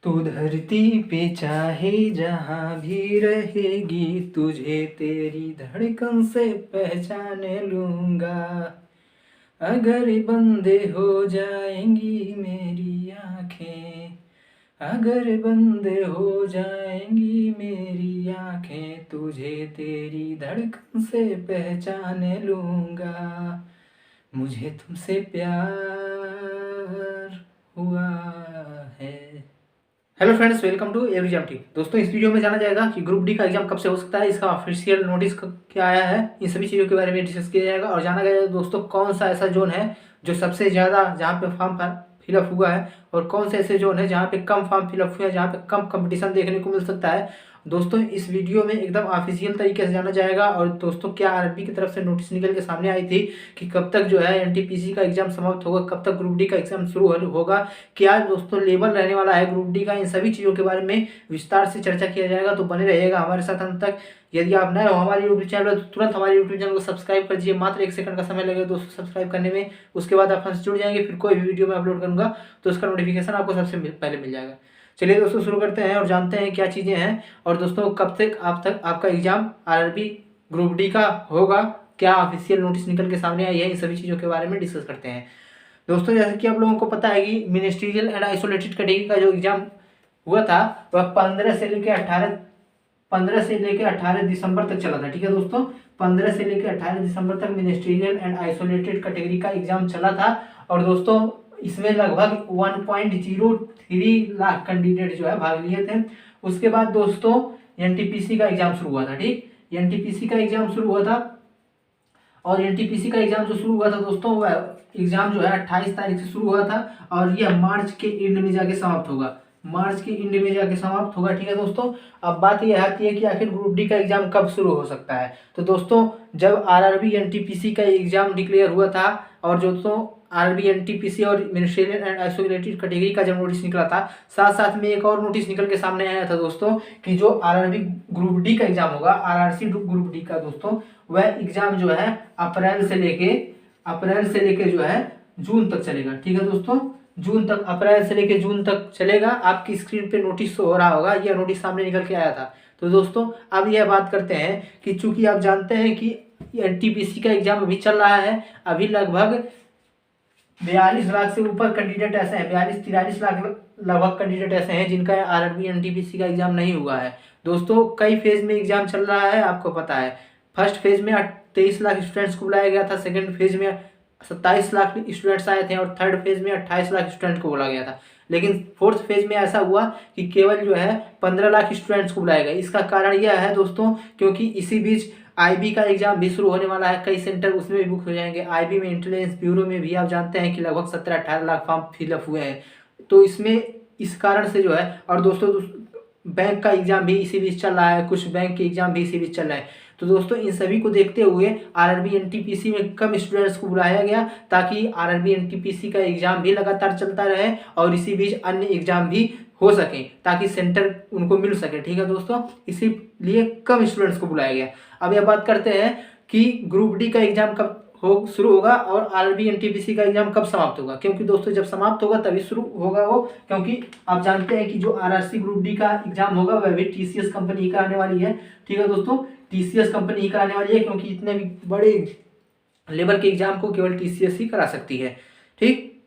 तू धरती पे चाहे जहाँ भी रहेगी, तुझे तेरी धड़कन से पहचान लूँगा। अगर बंदे हो जाएंगी मेरी आँखें, अगर बंदे हो जाएंगी मेरी आँखें, तुझे तेरी धड़कन से पहचान लूँगा। मुझे तुमसे प्यार हुआ है। Hello friends, welcome to exam T. दोस्तों, इस वीडियो में जाना जाएगा कि ग्रुप डी का एग्जाम कब से हो सकता है, इसका ऑफिशियल नोटिस क्या आया है, इन सभी चीज़ों के बारे में डिस्कस किया जाएगा। और जाना जाएगा दोस्तों कौन सा ऐसा जोन है जो सबसे ज़्यादा जहाँ पे फॉर्म फिलअप हुआ है, और कौन से ऐसे जोन है जहाँ पे कम फॉर्म फिलअप हुए हैं, जहाँ पे कम कंपटीशन देखने को मिल सकता है। दोस्तों, इस वीडियो में एकदम ऑफिशियल तरीके से जाना जाएगा। और दोस्तों, क्या आरबी की तरफ से नोटिस निकल के सामने आई थी कि कब तक जो है एनटीपीसी का एग्जाम समाप्त होगा, कब तक ग्रुप डी का एग्जाम शुरू होगा, क्या दोस्तों लेवल रहने वाला है ग्रुप डी का, इन सभी चीज़ों के बारे में विस्तार से चर्चा किया जाएगा। तो बने रहिएगा हमारे साथ अंत तक। यदि आप नए हो हमारे यूट्यूब चैनल पर, तो तुरंत हमारे यूट्यूब चैनल को सब्सक्राइब कर दीजिए। मात्र 1 सेकंड का समय लगेगा दोस्तों सब्सक्राइब करने में। उसके बाद आप हमसे जुड़ जाएंगे, फिर कोई भी वीडियो मैं अपलोड करूंगा तो उसका नोटिफिकेशन आपको सबसे पहले मिल जाएगा। चलिए दोस्तों, शुरू करते हैं और जानते हैं क्या चीज़ें हैं। और दोस्तों, कब तक आपका एग्जाम आरआरबी ग्रुप डी का होगा, क्या ऑफिशियल नोटिस निकल के सामने आई है, इन सभी चीज़ों के बारे में डिस्कस करते हैं। दोस्तों, जैसे कि आप लोगों को पता है कि मिनिस्ट्रियल एंड आइसोलेटेड कैटेगरी का जो एग्जाम हुआ था वह 15 से लेके 18 दिसंबर तक चला था। ठीक है दोस्तों, 15 से लेके 18 दिसंबर तक मिनिस्ट्रियल एंड आइसोलेटेड कैटेगरी का एग्जाम चला था। और दोस्तों, इसमें लगभग 1.03 लाख कैंडिडेट जो है भाग लिए थे। उसके बाद दोस्तों एनटीपीसी का एग्जाम शुरू हुआ था। ठीक, एनटीपीसी का एग्जाम शुरू हुआ था। और एनटीपीसी का एग्जाम जो शुरू हुआ था दोस्तों, वह एग्जाम जो है 28 तारीख से शुरू हुआ था और यह मार्च के एंड में जाके समाप्त होगा। मार्च के एंड में जाके समाप्त होगा। ठीक है दोस्तों, अब बात यह आती है कि आखिर ग्रुप डी का एग्जाम कब शुरू हो सकता है। तो दोस्तों, जब आरआरबी एनटीपीसी का एग्जाम डिक्लेयर हुआ था, और दोस्तों आरआरबी एनटीपीसी और मिनिस्ट्रियल एंड आइसोलेटेड कैटेगरी का जब नोटिस निकला था, साथ साथ में एक और नोटिस निकल के सामने आया था दोस्तों कि जो आरआरबी ग्रुप डी का एग्जाम होगा, आरआरसी ग्रुप डी का दोस्तों, वह एग्जाम जो है अप्रैल से लेके जो है जून तक चलेगा। ठीक है दोस्तों, जून तक, अप्रैल से लेके जून तक चलेगा। आपकी स्क्रीन पे नोटिस हो रहा होगा, यह नोटिस सामने निकल के आया था। तो दोस्तों, अब यह बात करते हैं कि चूंकि आप जानते हैं कि एनटीपीसी का एग्जाम अभी चल रहा है, अभी लगभग 42 लाख से ऊपर कैंडिडेट ऐसे हैं, 42-43 लाख लगभग कैंडिडेट ऐसे हैं जिनका आरआरबी एनटीपीसी का एग्जाम नहीं हुआ है। दोस्तों, कई फेज में एग्जाम चल रहा है, आपको पता है। फर्स्ट फेज में 23 लाख स्टूडेंट्स को बुलाया गया था, सेकंड फेज में 27 लाख स्टूडेंट्स आए थे, और थर्ड फेज में 28 लाख स्टूडेंट को बुलाया गया था। लेकिन फोर्थ फेज में ऐसा हुआ कि केवल जो है 15 लाख स्टूडेंट्स को बुलाया गया। इसका कारण यह है दोस्तों, क्योंकि इसी बीच आईबी का एग्जाम भी शुरू होने वाला है, कई सेंटर उसमें भी बुक हो जाएंगे। आईबी में, इंटेलिजेंस ब्यूरो में भी आप जानते हैं कि लगभग 17-18 लाख फॉर्म फिलअप हुए हैं। तो इसमें इस कारण से जो है, और दोस्तों बैंक का एग्जाम भी इसी बीच चल रहा है, कुछ बैंक के एग्जाम भी इसी बीच चल रहा है। तो दोस्तों, इन सभी को देखते हुए आरआरबी एनटीपीसी में कम स्टूडेंट्स को बुलाया गया, ताकि आरआरबी एनटीपीसी का एग्जाम भी लगातार चलता रहे और इसी बीच अन्य एग्जाम भी हो सके, ताकि सेंटर उनको मिल सके। ठीक है दोस्तों, इसीलिए कम स्टूडेंट्स को बुलाया गया। अब यह बात करते हैं कि ग्रुप डी का एग्जाम कब शुरू होगा और आरआरबी एनटीपीसी का एग्जाम कब समाप्त होगा। क्योंकि दोस्तों, जब समाप्त होगा तभी शुरू होगा वो, क्योंकि आप जानते हैं कि जो आरआरसी ग्रुप डी का एग्जाम होगा वह भी टीसीएस कंपनी ही कराने वाली है। ठीक है दोस्तों, टीसीएस कंपनी ही कराने वाली है, क्योंकि इतने भी बड़े लेवल के एग्जाम को केवल टीसीएस ही करा सकती है। ठीक,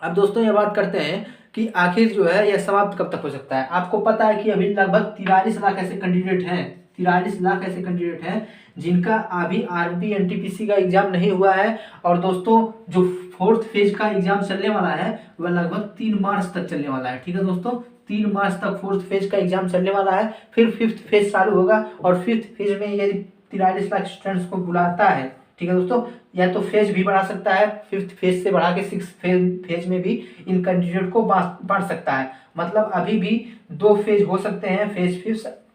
अब दोस्तों यह बात करते हैं कि आखिर जो है यह समाप्त कब तक हो सकता है। आपको पता है कि अभी लगभग 43 लाख ऐसे कैंडिडेट हैं, 43 लाख ऐसे कैंडिडेट हैं जिनका अभी आरआरबी एनटीपीसी का एग्जाम नहीं हुआ है। और दोस्तों, जो फोर्थ फेज का एग्जाम चलने वाला है वह लगभग 3 मार्च तक चलने वाला है। ठीक है दोस्तों, 3 मार्च तक फोर्थ फेज का एग्जाम चलने वाला है। फिर फिफ्थ फेज चालू होगा, और फिफ्थ फेज में यदि 43 लाख स्टूडेंट्स को बुलाता है, ठीक है दोस्तों, या तो फेज भी बढ़ा सकता है, फिफ्थ फेज से बढ़ा के सिक्स फेज में भी इन कैंडिडेट को बांट सकता है। मतलब अभी भी 2 फेज हो सकते हैं, फेज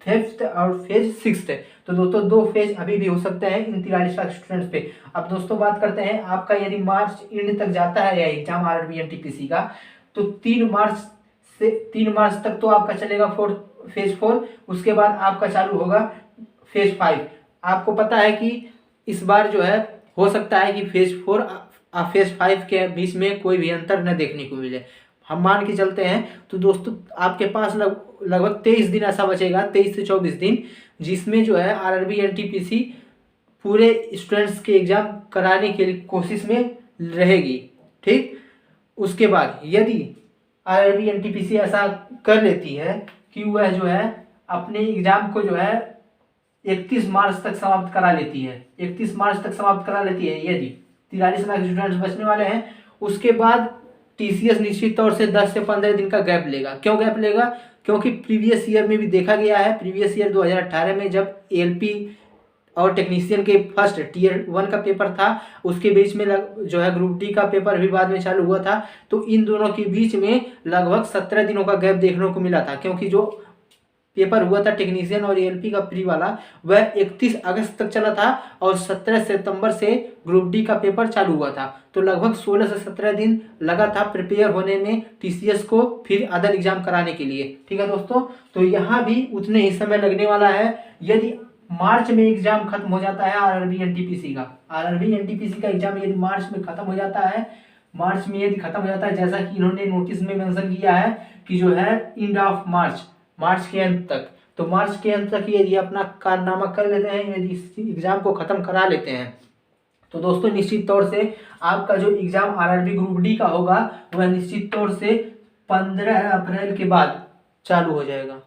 फिफ्थ और फेज सिक्स्थ। तो दोस्तों, 2 फेज अभी भी हो सकते हैं इन 43 लाख स्टूडेंट्स पे। अब दोस्तों बात करते हैं, आपका यदि मार्च एंड तक जाता है यह एग्जाम आरआरबी एनटीपीसी का, तो 3 मार्च तक तो आपका चलेगा फेज 4। उसके बाद आपका चालू होगा फेज 5। आपको पता है कि इस बार जो है हो सकता है कि फेज 4 और फेज 5 के बीच में कोई भी अंतर न देखने को मिले। हम मान के चलते हैं, तो दोस्तों आपके पास लगभग 23 दिन ऐसा बचेगा, 23 से 24 दिन, जिसमें जो है आरआरबी एनटीपीसी पूरे स्टूडेंट्स के एग्ज़ाम कराने के लिए कोशिश में रहेगी। ठीक, उसके बाद यदि आरआरबी एनटीपीसी ऐसा कर लेती है कि वह जो है अपने एग्ज़ाम को जो है 31 मार्च तक समाप्त करा लेती है, 31 मार्च तक समाप्त करा लेती है, यदि 43 लाख स्टूडेंट्स बचने वाले हैं, उसके बाद टीसीएस निश्चित तौर से 10 से 15 दिन का गैप लेगा। क्यों गैप लेगा? क्योंकि प्रीवियस ईयर में भी देखा गया है, प्रीवियस ईयर 2018 में जब एएलपी और टेक्नीशियन के फर्स्ट टीयर 1 का पेपर था, उसके बीच में जो है ग्रुप डी का पेपर भी बाद में चालू हुआ था, तो इन दोनों के बीच में लगभग 17 दिनों का गैप देखने को मिला था, क्योंकि जो पेपर हुआ था टेक्नीशियन और एएलपी का प्री वाला, वह 31 अगस्त तक चला था और 17 सितंबर से ग्रुप डी का पेपर चालू हुआ था। तो लगभग 16 से 17 दिन लगा था प्रिपेयर होने में टीसीएस को, फिर अदर एग्जाम कराने के लिए। ठीक है दोस्तों, तो यहाँ भी उतने ही समय लगने वाला है। यदि मार्च में एग्जाम खत्म हो जाता है आरआरबी एनटीपीसी का एग्जाम यदि मार्च में खत्म हो जाता है, मार्च में यदि खत्म हो जाता है, जैसा कि इन्होंने नोटिस में मेंशन किया है कि जो है एंड ऑफ मार्च के अंत तक, तो मार्च के अंत तक यदि अपना कारनामा कर लेते हैं, यदि एग्जाम को खत्म करा लेते हैं, तो दोस्तों निश्चित तौर से आपका जो एग्जाम आरआरबी ग्रुप डी का होगा वह निश्चित तौर से 15 अप्रैल के बाद चालू हो जाएगा।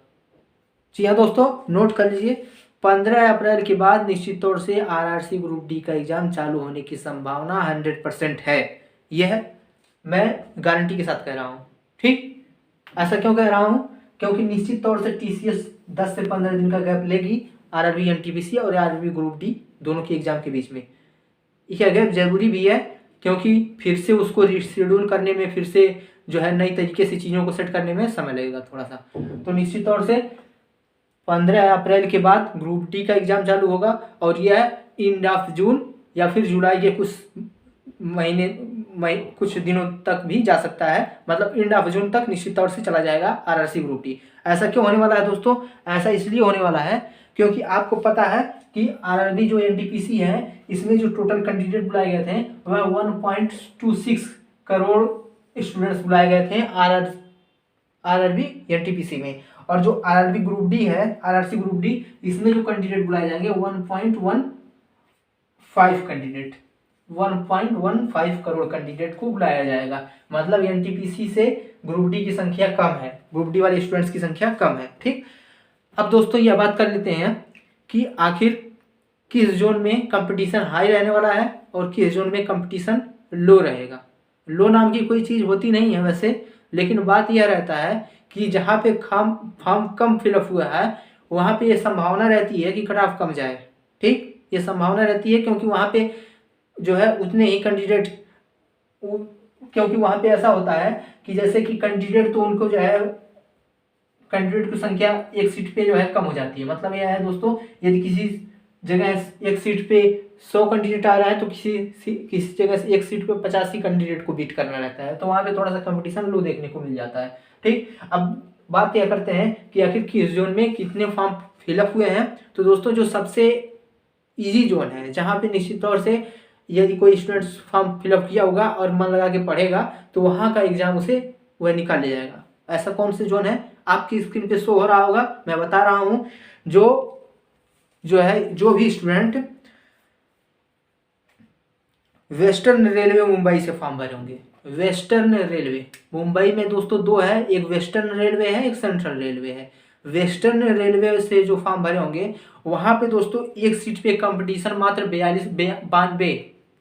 जी हाँ दोस्तों, नोट कर लीजिए, 15 अप्रैल के बाद निश्चित तौर से आरआरसी ग्रुप डी का एग्जाम चालू होने की संभावना 100% है। यह मैं गारंटी के साथ कह रहा हूँ। ठीक, ऐसा क्यों कह रहा हूँ? क्योंकि निश्चित तौर से टीसीएस 10 से 15 दिन का गैप लेगी आरआरबी एनटीपीसी और आरआरबी ग्रुप डी दोनों के एग्जाम के बीच में। यह गैप जरूरी भी है, क्योंकि फिर से उसको रिशेड्यूल करने में, फिर से जो है नई तरीके से चीज़ों को सेट करने में समय लगेगा थोड़ा सा। तो निश्चित तौर से 15 अप्रैल के बाद ग्रुप डी का एग्जाम चालू होगा और यह एंड ऑफ जून या फिर जुलाई के कुछ कुछ दिनों तक भी जा सकता है, मतलब एंड ऑफ जून तक निश्चित तौर से चला जाएगा आरआरसी ग्रुप डी। ऐसा क्यों होने वाला है दोस्तों? ऐसा इसलिए होने वाला है क्योंकि आपको पता है कि आरआरबी जो एनटीपीसी है, इसमें जो टोटल कैंडिडेट बुलाए गए थे वह 1.26 करोड़ स्टूडेंट्स बुलाए गए थे आरआरबी एनटीपीसी में, और जो आरआरबी ग्रुप डी है, आरआरसी ग्रुप डी, इसमें जो कैंडिडेट बुलाए जाएंगे 1.15 करोड़ कैंडिडेट को बुलाया जाएगा। मतलब एनटीपीसी से ग्रुप डी की संख्या कम है, ग्रुप डी वाले स्टूडेंट्स की संख्या कम है। ठीक, अब दोस्तों यह बात कर लेते हैं कि आखिर किस जोन में कंपटीशन हाई रहने वाला है और किस जोन में कंपटीशन लो रहेगा। लो नाम की कोई चीज़ होती नहीं है वैसे, लेकिन बात यह रहता है कि जहाँ पे फॉर्म कम फिलअप हुआ है वहाँ पे ये संभावना रहती है कि कट ऑफ कम जाए। ठीक, ये संभावना रहती है क्योंकि वहाँ पे जो है उतने ही कैंडिडेट, क्योंकि वहाँ पे ऐसा होता है कि जैसे कि कैंडिडेट तो उनको जो है कैंडिडेट की संख्या एक सीट पे जो है कम हो जाती है। मतलब यह है दोस्तों, यदि किसी जगह एक सीट पे 100 कैंडिडेट आ रहा है तो किसी जगह से एक सीट पे 85 कैंडिडेट को बीट करना रहता है, तो वहाँ पे थोड़ा सा कंपटीशन लो देखने को मिल जाता है। ठीक, अब बात यह करते हैं कि आखिर किस जोन में कितने फॉर्म फिलअप हुए हैं। तो दोस्तों जो सबसे ईजी जोन है, जहाँ पे निश्चित तौर से यदि कोई स्टूडेंट्स फॉर्म फिलअप किया होगा और मन लगा के पढ़ेगा तो वहाँ का एग्जाम उसे वह निकाल ले जाएगा। ऐसा कौन से जोन है? आपकी स्क्रीन पे शो हो रहा होगा, मैं बता रहा हूँ। जो भी स्टूडेंट वेस्टर्न रेलवे मुंबई से फॉर्म भरे होंगे, वेस्टर्न रेलवे मुंबई में दोस्तों दो है, एक वेस्टर्न रेलवे है, एक सेंट्रल रेलवे है। वेस्टर्न रेलवे से जो फॉर्म भरे होंगे वहाँ पे दोस्तों एक सीट पे कंपटीशन मात्र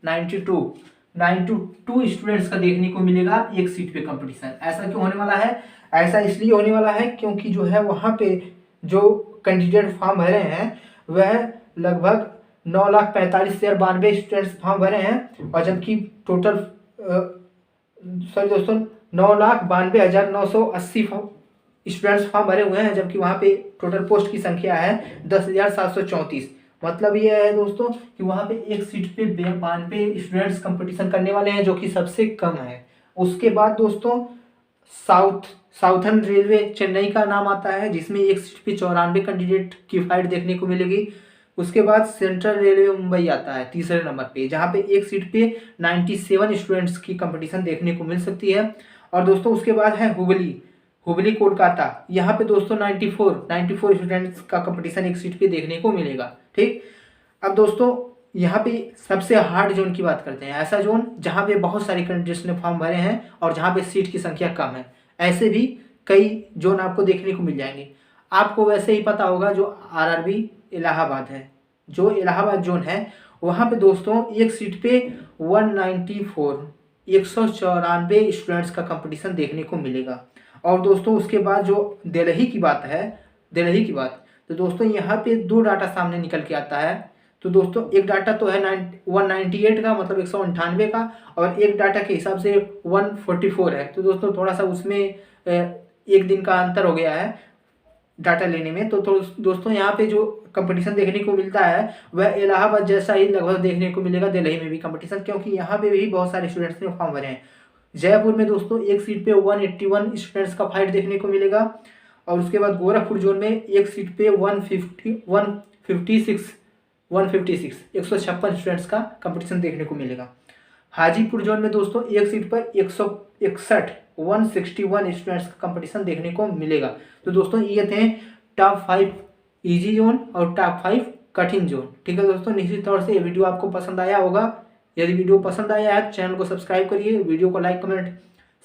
92 स्टूडेंट्स का देखने को मिलेगा एक सीट पे कंपटीशन। ऐसा क्यों होने वाला है? ऐसा इसलिए होने वाला है क्योंकि जो है वहाँ पे जो कैंडिडेट फॉर्म भरे हैं वह लगभग 9,45,092 स्टूडेंट्स फॉर्म भरे हैं, और जबकि टोटल सॉरी दोस्तों 9,92,980 स्टूडेंट्स फॉर्म भरे हुए हैं, जबकि वहाँ पे टोटल पोस्ट की संख्या है 10,734। मतलब ये है दोस्तों कि वहाँ पे एक सीट पे 92 स्टूडेंट्स कंपटीशन करने वाले हैं, जो कि सबसे कम है। उसके बाद दोस्तों साउथर्न रेलवे चेन्नई का नाम आता है, जिसमें एक सीट पे 94 कैंडिडेट की फाइट देखने को मिलेगी। उसके बाद सेंट्रल रेलवे मुंबई आता है तीसरे नंबर पे, जहाँ पे एक सीट पे 97 स्टूडेंट्स की कंपटीशन देखने को मिल सकती है। और दोस्तों उसके बाद है हुबली कोलकाता, यहाँ पे दोस्तों 94 स्टूडेंट्स का कंपटीशन एक सीट पे देखने को मिलेगा। ठीक, अब दोस्तों यहाँ पे सबसे हार्ड जोन की बात करते हैं, ऐसा जोन जहाँ पे बहुत सारे कैंडिडेट्स ने फॉर्म भरे हैं और जहाँ पे सीट की संख्या कम है। ऐसे भी कई जोन आपको देखने को मिल जाएंगे। आपको वैसे ही पता होगा जो आरआरबी इलाहाबाद है, जो इलाहाबाद जोन है, वहाँ पे दोस्तों एक सीट पे 194 स्टूडेंट्स का कंपटीशन देखने को मिलेगा। और दोस्तों उसके बाद जो दिल्ली की बात है, तो दोस्तों यहाँ पे दो डाटा सामने निकल के आता है। तो दोस्तों एक डाटा तो है 198 का, मतलब 198 का, और एक डाटा के हिसाब से 144 है। तो दोस्तों थोड़ा सा उसमें एक दिन का अंतर हो गया है डाटा लेने में। तो दोस्तों यहाँ पे जो कंपटीशन देखने को मिलता है वह इलाहाबाद जैसा ही लगभग देखने को मिलेगा दिल्ली में भी कंपटीशन, क्योंकि यहाँ पे भी बहुत सारे स्टूडेंट्स ने फॉर्म भरे हैं। जयपुर में दोस्तों एक सीट पे 181 स्टूडेंट्स का फाइट देखने को मिलेगा। और उसके बाद गोरखपुर जोन में एक सीट पे 156 156 स्टूडेंट्स का कंपटीशन देखने को मिलेगा। हाजीपुर जोन में दोस्तों एक सीट पर 161 स्टूडेंट्स का कंपटीशन देखने को मिलेगा। तो दोस्तों ये थे टॉप 5 इजी जोन और टॉप 5 कठिन जोन। ठीक है दोस्तों, निश्चित तौर से ये वीडियो आपको पसंद आया होगा। यदि वीडियो पसंद आया है चैनल को सब्सक्राइब करिए, वीडियो को लाइक कमेंट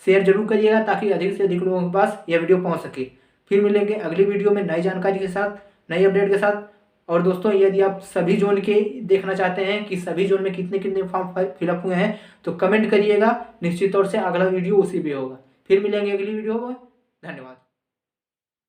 शेयर जरूर करिएगा ताकि अधिक से अधिक लोगों के पास यह वीडियो पहुंच सके। फिर मिलेंगे अगली वीडियो में नई जानकारी के साथ, नई अपडेट के साथ। और दोस्तों यदि आप सभी जोन के देखना चाहते हैं कि सभी जोन में कितने कितने फॉर्म फिलअप हुए हैं तो कमेंट करिएगा, निश्चित तौर से अगला वीडियो उसी पे होगा। फिर मिलेंगे अगली वीडियो में, धन्यवाद।